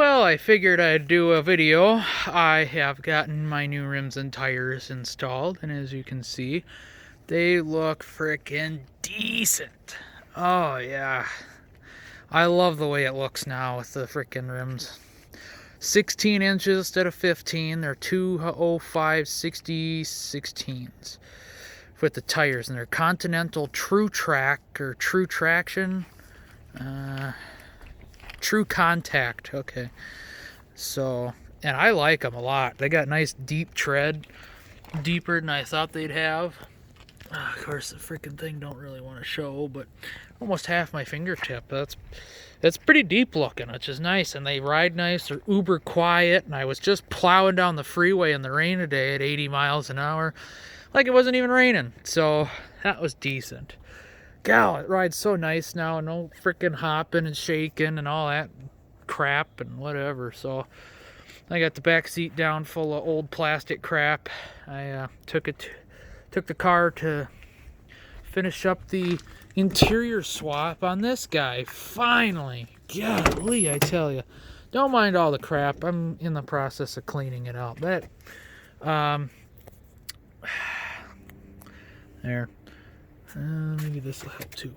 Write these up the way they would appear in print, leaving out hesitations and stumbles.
Well, I figured I'd do a video. I have gotten my new rims and tires installed, and as you can see, they look frickin' decent. Oh yeah, I love the way it looks now with the frickin' rims. 16 inches instead of 15. They're 205 60 16s with the tires, and they're Continental True Track or True Traction. True Contact. Okay. So, and I like them a lot. They got nice deep tread, deeper than I thought they'd have. Of course, the freaking thing don't really want to show, but almost half my fingertip. That's pretty deep looking, which is nice. And they ride nice. They're uber quiet. And I was just plowing down the freeway in the rain today at 80 miles an hour, like it wasn't even raining. So that was decent. Gal, it rides so nice now. No freaking hopping and shaking and all that crap and whatever. So I got the back seat down full of old plastic crap. I took the car to finish up the interior swap on this guy. Finally, golly, I tell you, don't mind all the crap. I'm in the process of cleaning it out. That there. Maybe this will help too.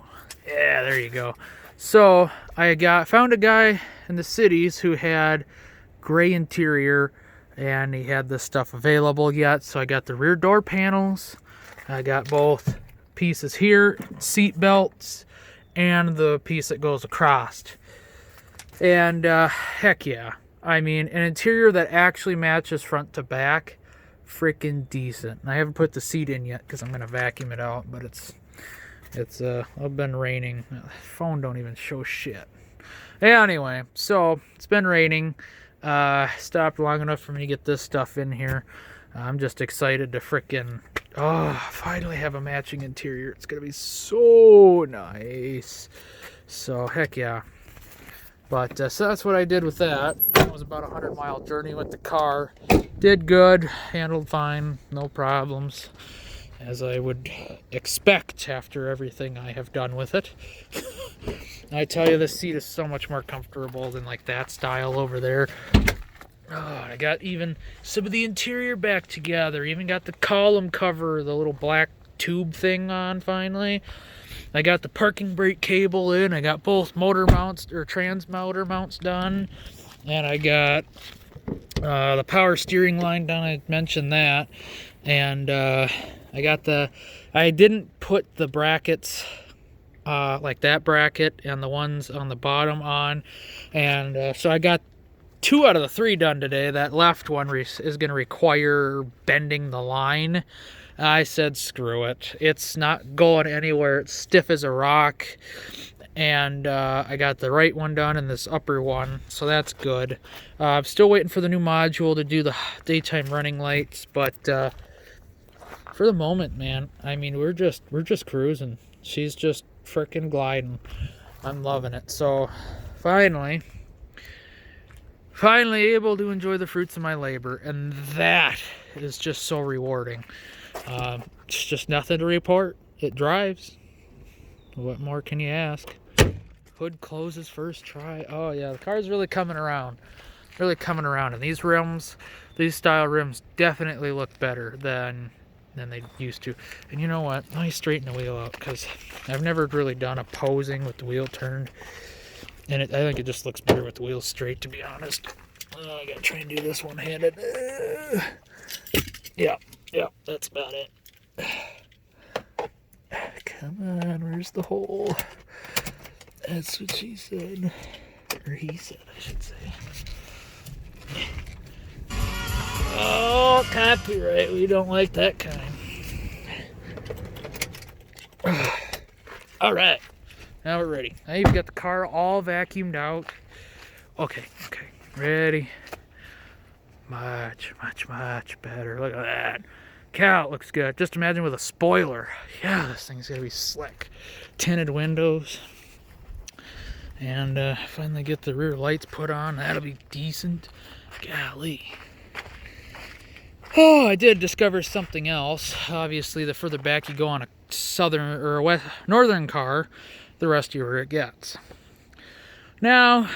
Yeah, there you go. So I found a guy in the cities who had gray interior, and he had this stuff available yet. So I got the rear door panels. I got both pieces here, seat belts, and the piece that goes across. And heck yeah, I mean, an interior that actually matches front to back, freaking decent. And I haven't put the seat in yet because I'm gonna vacuum it out, but it's been raining. Phone don't even show shit. Anyway, so it's been raining. Stopped long enough for me to get this stuff in here. I'm just excited to frickin' finally have a matching interior. It's gonna be so nice. So heck yeah. But so that's what I did with that. It was about a 100-mile journey with the car. Did good, handled fine, no problems, as I would expect after everything I have done with it. I tell you, this seat is so much more comfortable than like that style over there. I got even some of the interior back together. Even got the column cover, the little black tube thing on finally. I got the parking brake cable in. I got both motor mounts or trans motor mounts done. And I got the power steering line done. I mentioned that. And I didn't put the brackets like that bracket and the ones on the bottom on. And so I got 2 out of the 3 done today. That left one is going to require bending the line. I said, screw it. It's not going anywhere. It's stiff as a rock. And I got the right one done and this upper one, so that's good. I'm still waiting for the new module to do the daytime running lights, but for the moment, man, I mean, we're just cruising. She's just freaking gliding. I'm loving it. So finally able to enjoy the fruits of my labor, and that is just so rewarding. It's just nothing to report. It drives. What more can you ask? Hood closes first try. Oh yeah, the car's really coming around. And these style rims definitely look better than they used to. And you know what? Let me straighten the wheel out, because I've never really done a posing with the wheel turned. And I think it just looks better with the wheels straight, to be honest. I gotta try and do this one-handed. Yeah, that's about it. Come on, where's the hole? That's what she said. Or he said, I should say. Oh, copyright. We don't like that kind. All right. Now we're ready. Now you've got the car all vacuumed out. Okay. Ready. Much better. Look at that. Cow, it looks good. Just imagine with a spoiler. Yeah, this thing's gonna be slick. Tinted windows. And finally get the rear lights put on. That'll be decent. Golly. Oh, I did discover something else. Obviously, the further back you go on a southern or a northern car, the rustier it gets. Now,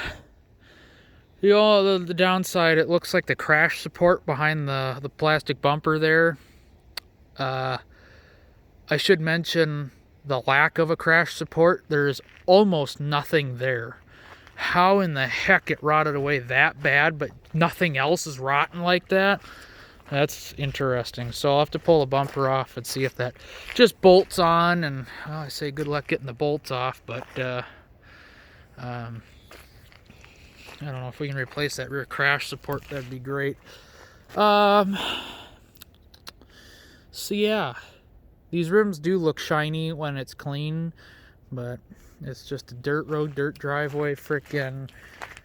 You know, the downside, it looks like the crash support behind the plastic bumper there. I should mention the lack of a crash support. There's almost nothing there. How in the heck it rotted away that bad, but nothing else is rotten like that? That's interesting. So I'll have to pull the bumper off and see if that just bolts on. And well, I say good luck getting the bolts off, but I don't know if we can replace that rear crash support. That'd be great. So yeah, these rims do look shiny when it's clean, but it's just a dirt road, dirt driveway. Frickin',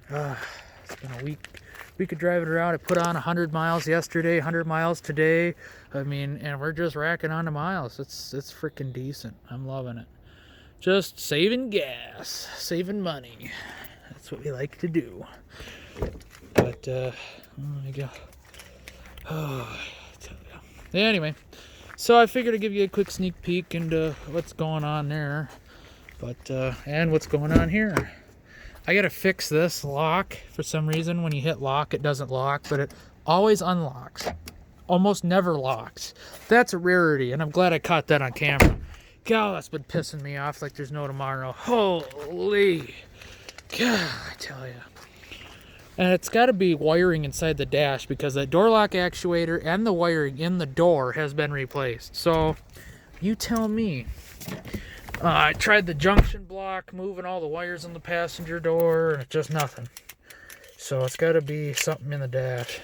it's been a week of driving around. I put on 100 miles yesterday, 100 miles today. I mean, and we're just racking on the miles. It's freaking decent. I'm loving it. Just saving gas, saving money. That's what we like to do. But there you go. Oh, anyway, so I figured I'd give you a quick sneak peek into what's going on there. But and what's going on here. I gotta fix this lock. For some reason, when you hit lock, it doesn't lock, but it always unlocks. Almost never locks. That's a rarity, and I'm glad I caught that on camera. God, that's been pissing me off like there's no tomorrow. Holy God, I tell you. And it's got to be wiring inside the dash, because that door lock actuator and the wiring in the door has been replaced. So, you tell me. I tried the junction block, moving all the wires on the passenger door, and it's just nothing. So it's got to be something in the dash.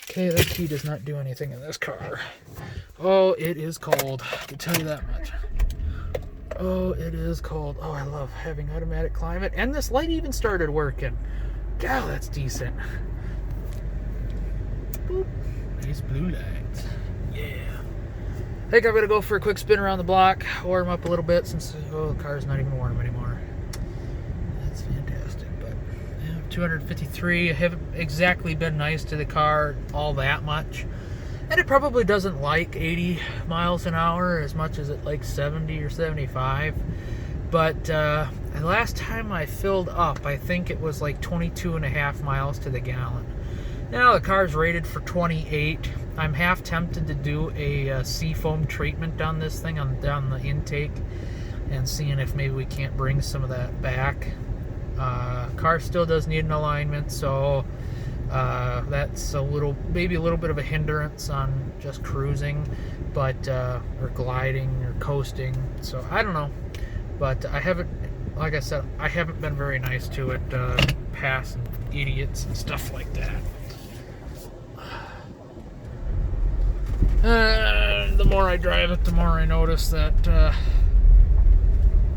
Okay, that key does not do anything in this car. Oh, it is cold. I can tell you that much. Oh, it is cold. Oh, I love having automatic climate. And this light even started working. God, that's decent. Boop. Nice blue lights. Yeah. I think I'm going to go for a quick spin around the block, warm up a little bit since the car's not even warm anymore. That's fantastic. But yeah, 253. I haven't exactly been nice to the car all that much. And it probably doesn't like 80 miles an hour as much as it likes 70 or 75. But the last time I filled up, I think it was like 22.5 miles to the gallon. Now the car's rated for 28. I'm half tempted to do a seafoam treatment on this thing, down the intake, and seeing if maybe we can't bring some of that back. Car still does need an alignment, so that's maybe a little bit of a hindrance on just cruising, but or gliding or coasting. So I don't know, but I haven't, like I said, I haven't been very nice to it, passing idiots and stuff like that. The more I drive it, the more I notice that, I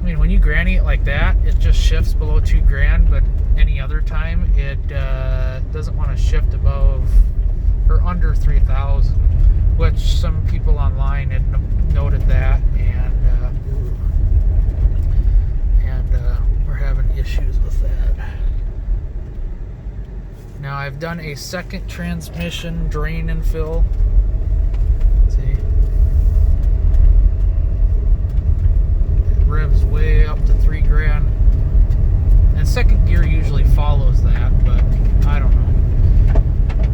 mean, when you granny it like that, it just shifts below $2,000, but any other time, it doesn't want to shift above or under 3,000, which some people online had noted that, and we're having issues with that. Now, I've done a second transmission drain and fill. Revs way up to $3,000, and second gear usually follows that, but I don't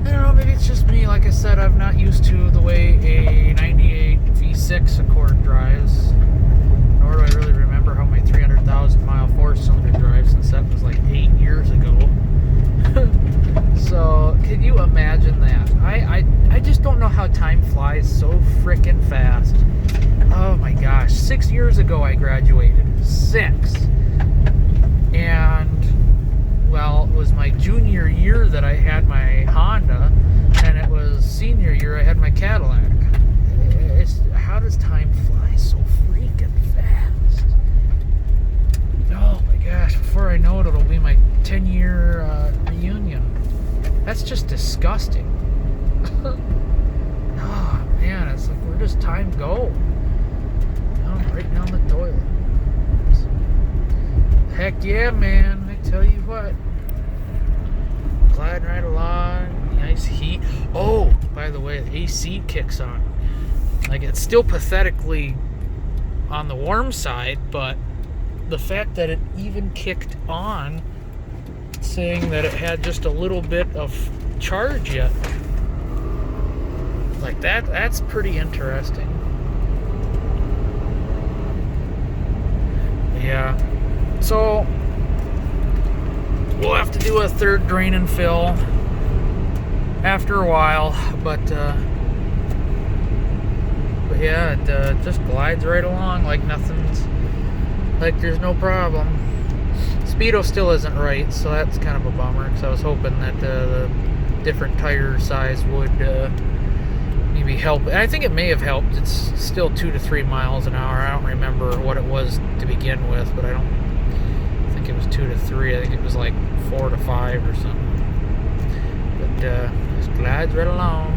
know, maybe it's just me. Like I said, I'm not used to the way a 98 V6 Accord drives, nor do I really remember how my 300,000 mile 4-cylinder drives, since that was like 8 years ago. So can you imagine that? I just don't know how time flies so freaking fast. Oh my gosh, 6 years ago I graduated. 6. And, well, it was my junior year that I had my Honda, and it was senior year I had my Cadillac. How does time fly so freaking fast? Oh my gosh, before I know it, it'll be my 10-year reunion. That's just disgusting. Oh man, it's like, where does time go? Right down the toilet. Heck yeah, man. I tell you what. Gliding right along. Nice heat. Oh, by the way, the AC kicks on. Like, it's still pathetically on the warm side, but the fact that it even kicked on saying that it had just a little bit of charge yet. Like that's pretty interesting. Yeah. So we'll have to do a third drain and fill after a while, but yeah, it just glides right along like there's no problem. Speedo still isn't right, so that's kind of a bummer, because I was hoping that the different tire size would maybe help. And I think it may have helped. It's still 2 to 3 miles an hour. I don't remember what it was to begin with, but I don't think it was 2 to 3. I think it was like 4 to 5 or something. But just glides right along.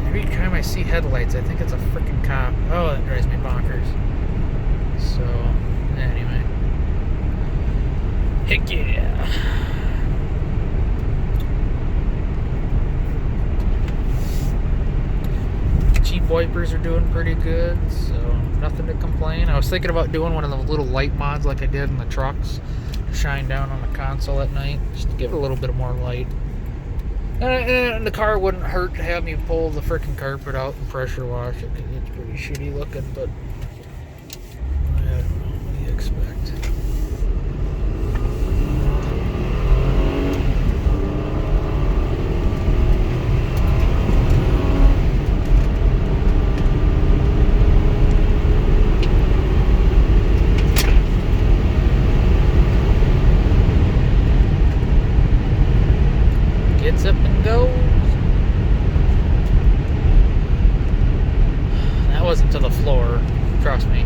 Every time I see headlights, I think it's a freaking cop. Oh, that drives me bonkers. So, anyway. Heck yeah. Cheap wipers are doing pretty good, so nothing to complain. I was thinking about doing one of those little light mods like I did in the trucks to shine down on the console at night, just to give it a little bit more light. And the car wouldn't hurt to have me pull the frickin' carpet out and pressure wash it, because it's pretty shitty looking, but I don't know, what do you expect? Gets up and goes. That wasn't to the floor, trust me.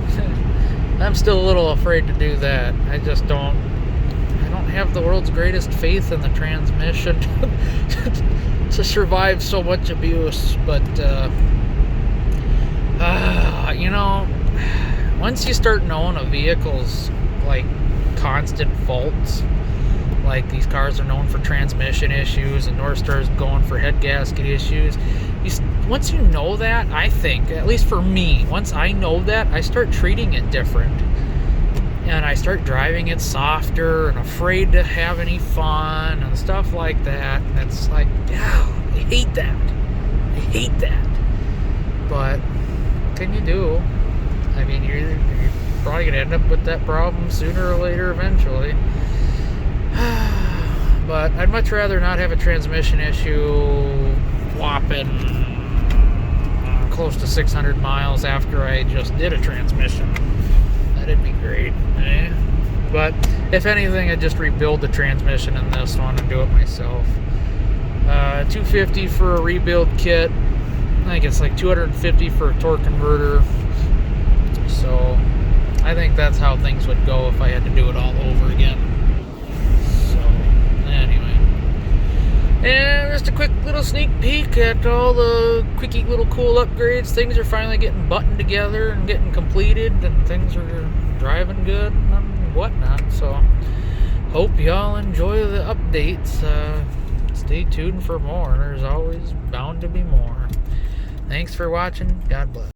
I'm still a little afraid to do that. I don't have the world's greatest faith in the transmission to survive so much abuse, but you know, once you start knowing a vehicle's like constant faults, like these cars are known for transmission issues and North Star's going for head gasket issues. Once you know that, I think, at least for me, once I know that, I start treating it different. And I start driving it softer and afraid to have any fun and stuff like that. And it's like, yeah, I hate that. I hate that. But what can you do? I mean, you're probably going to end up with that problem sooner or later eventually. But I'd much rather not have a transmission issue whopping close to 600 miles after I just did a transmission. That'd be great. But if anything, I'd just rebuild the transmission in this one and do it myself. $250 for a rebuild kit. I think it's like $250 for a torque converter. So I think that's how things would go if I had to do it all over again. And just a quick little sneak peek at all the quickie little cool upgrades. Things are finally getting buttoned together and getting completed, and things are driving good and whatnot. So hope y'all enjoy the updates. Stay tuned for more. There's always bound to be more. Thanks for watching. God bless.